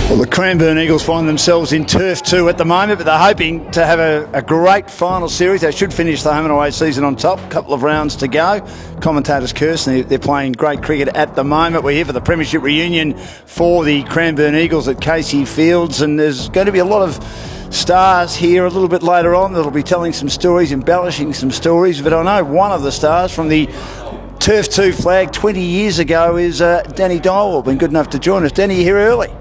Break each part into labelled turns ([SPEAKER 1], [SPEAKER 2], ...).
[SPEAKER 1] Well, the Cranbourne Eagles find themselves in Turf 2 at the moment, but they're hoping to have a great final series. They should finish the home and away season on top. A couple of rounds to go. Commentators curse, and they're playing great cricket at the moment. We're here for the Premiership reunion for the Cranbourne Eagles at Casey Fields, and there's going to be a lot of stars here a little bit later on that'll be telling some stories, embellishing some stories. But I know one of the stars from the Turf 2 flag 20 years ago is Danny Dywell. Been good enough to join us. Danny, you here early?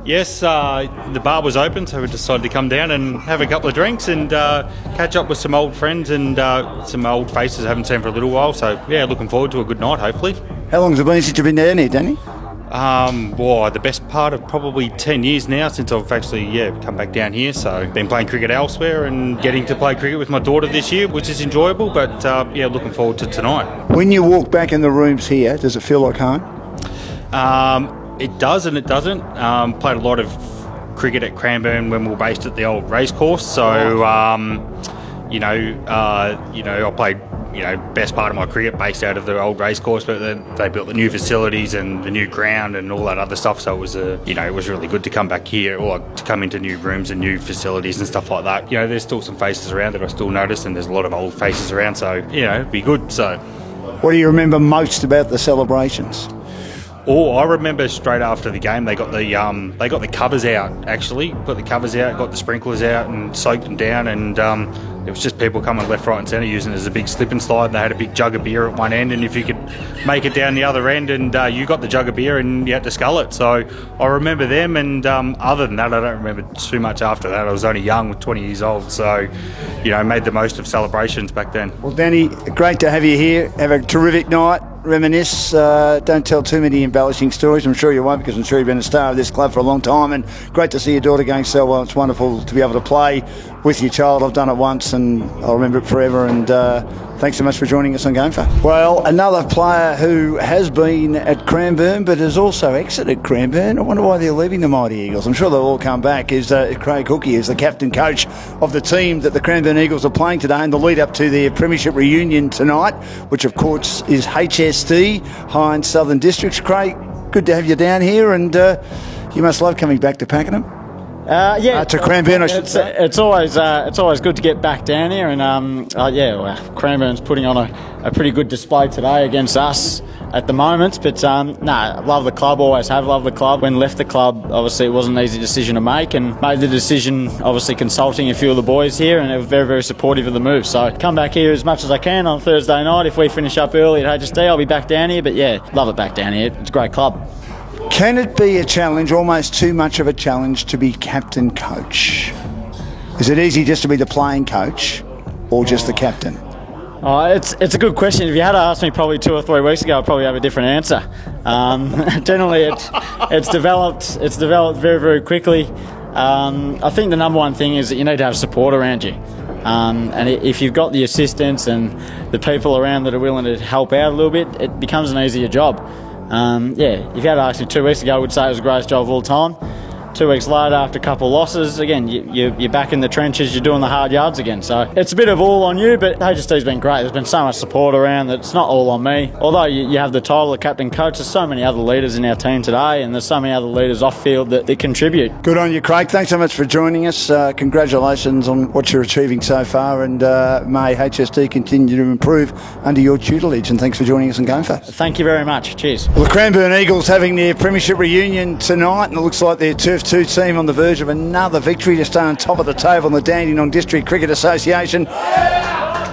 [SPEAKER 2] Yes, the bar was open, so we decided to come down and have a couple of drinks and catch up with some old friends and some old faces I haven't seen for a little while. So, yeah, looking forward to a good night, hopefully.
[SPEAKER 1] How long has it been since you've been down here, Danny?
[SPEAKER 2] The best part of probably 10 years now since I've actually, come back down here. So, been playing cricket elsewhere and getting to play cricket with my daughter this year, which is enjoyable, but, looking forward to tonight.
[SPEAKER 1] When you walk back in the rooms here, does it feel like home?
[SPEAKER 2] It does and it doesn't. Played a lot of cricket at Cranbourne when we were based at the old racecourse. So, I played, best part of my cricket based out of the old racecourse. But then they built the new facilities and the new ground and all that other stuff. So it was, it was really good to come back here or to come into new rooms and new facilities and stuff like that. There's still some faces around that I still notice, and there's a lot of old faces around. So, it'd be good. So,
[SPEAKER 1] what do you remember most about the celebrations?
[SPEAKER 2] Oh, I remember straight after the game they got the covers out. Actually, got the covers out, got the sprinklers out, and soaked them down. And it was just people coming left, right, and centre using it as a big slip and slide. And they had a big jug of beer at one end, and if you could make it down the other end, and you got the jug of beer, and you had to scull it. So I remember them. And other than that, I don't remember too much after that. I was only young, 20 years old, so made the most of celebrations back then.
[SPEAKER 1] Well, Danny, great to have you here. Have a terrific night. Reminisce, don't tell too many embellishing stories. I'm sure you won't, because I'm sure you've been a star of this club for a long time, and great to see your daughter going so well. It's wonderful to be able to play with your child. I've done it once and I'll remember it forever, and thanks so much for joining us on Game For. Well, another player who has been at Cranbourne but has also exited Cranbourne. I wonder why they're leaving the Mighty Eagles. I'm sure they'll all come back. Is Craig Hookey, is the captain coach of the team that the Cranbourne Eagles are playing today in the lead up to their Premiership reunion tonight, which of course is HSD, Hinds Southern Districts. Craig, good to have you down here, and you must love coming back to Pakenham. To Cranbourne, I should say.
[SPEAKER 3] It's always good to get back down here, and Cranbourne's putting on a pretty good display today against us at the moment. But I love the club, always have loved the club. When left the club, obviously it wasn't an easy decision to make, and made the decision obviously consulting a few of the boys here, and they were very, very supportive of the move. So come back here as much as I can on Thursday night. If we finish up early at HSD, I'll be back down here. But love it back down here. It's a great club.
[SPEAKER 1] Can it be a challenge, almost too much of a challenge, to be captain coach? Is it easy just to be the playing coach or just the captain?
[SPEAKER 3] It's a good question. If you had asked me probably 2 or 3 weeks ago, I'd probably have a different answer. Generally, it's developed very, very quickly. I think the number one thing is that you need to have support around you. And if you've got the assistants and the people around that are willing to help out a little bit, it becomes an easier job. If you had asked me 2 weeks ago, I would say it was the greatest job of all time. 2 weeks later, after a couple of losses, again, you're back in the trenches, you're doing the hard yards again. So it's a bit of all on you, but HSD's been great. There's been so much support around that it's not all on me. Although you have the title of captain coach, there's so many other leaders in our team today, and there's so many other leaders off field that contribute.
[SPEAKER 1] Good on you, Craig. Thanks so much for joining us. Congratulations on what you're achieving so far, and may HSD continue to improve under your tutelage, and thanks for joining us on Game For.
[SPEAKER 3] Thank you very much. Cheers.
[SPEAKER 1] Well, the Cranbourne Eagles having their Premiership reunion tonight, and it looks like their Turf 2 team on the verge of another victory to stay on top of the table in the Dandenong District Cricket Association.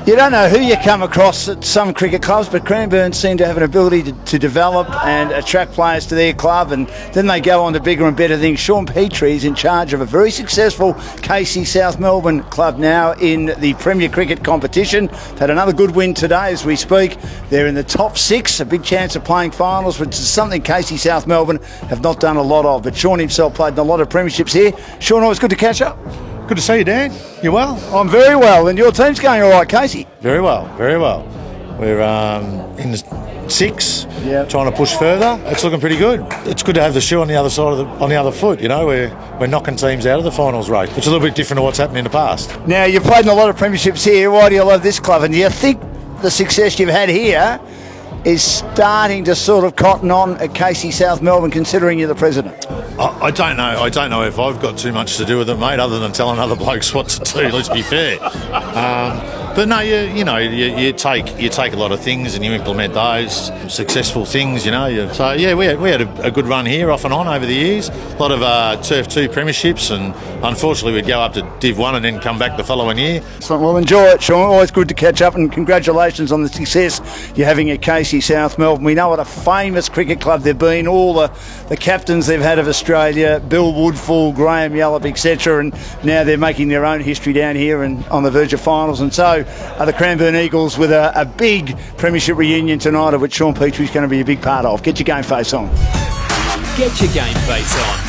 [SPEAKER 1] You don't know who you come across at some cricket clubs, but Cranbourne seem to have an ability to develop and attract players to their club, and then they go on to bigger and better things. Sean Petrie is in charge of a very successful Casey South Melbourne club now in the Premier Cricket competition. They've had another good win today as we speak. They're in the top 6, a big chance of playing finals, which is something Casey South Melbourne have not done a lot of. But Sean himself played in a lot of premierships here. Sean, always good to catch up.
[SPEAKER 4] Good to see you, Dan. You well?
[SPEAKER 1] I'm very well, and your team's going all right, Casey.
[SPEAKER 4] Very well, very well. We're in the 6, trying to push further. It's looking pretty good. It's good to have the shoe on the other side on the other foot. We're knocking teams out of the finals race, which is a little bit different to what's happened in the past.
[SPEAKER 1] Now, you've played in a lot of premierships here. Why do you love this club? And do you think the success you've had here is starting to sort of cotton on at Casey South Melbourne, considering you're the president?
[SPEAKER 4] I don't know. I don't know if I've got too much to do with it, mate, other than telling other blokes what to do. Let's be fair. But no, you take a lot of things and you implement those successful things. So yeah, we had a good run here off and on over the years. A lot of Turf 2 premierships, and unfortunately we'd go up to Div 1 and then come back the following year.
[SPEAKER 1] So, well, enjoy it, Sean. Always good to catch up, and congratulations on the success you're having at Casey South Melbourne. We know what a famous cricket club they've been. All the captains they've had of Australia, Bill Woodfull, Graham Yallop, etc., and now they're making their own history down here and on the verge of finals. And so are the Cranbourne Eagles, with a big premiership reunion tonight, of which Sean Petrie's going to be a big part of. Get your game face on.
[SPEAKER 5] Get your game face on.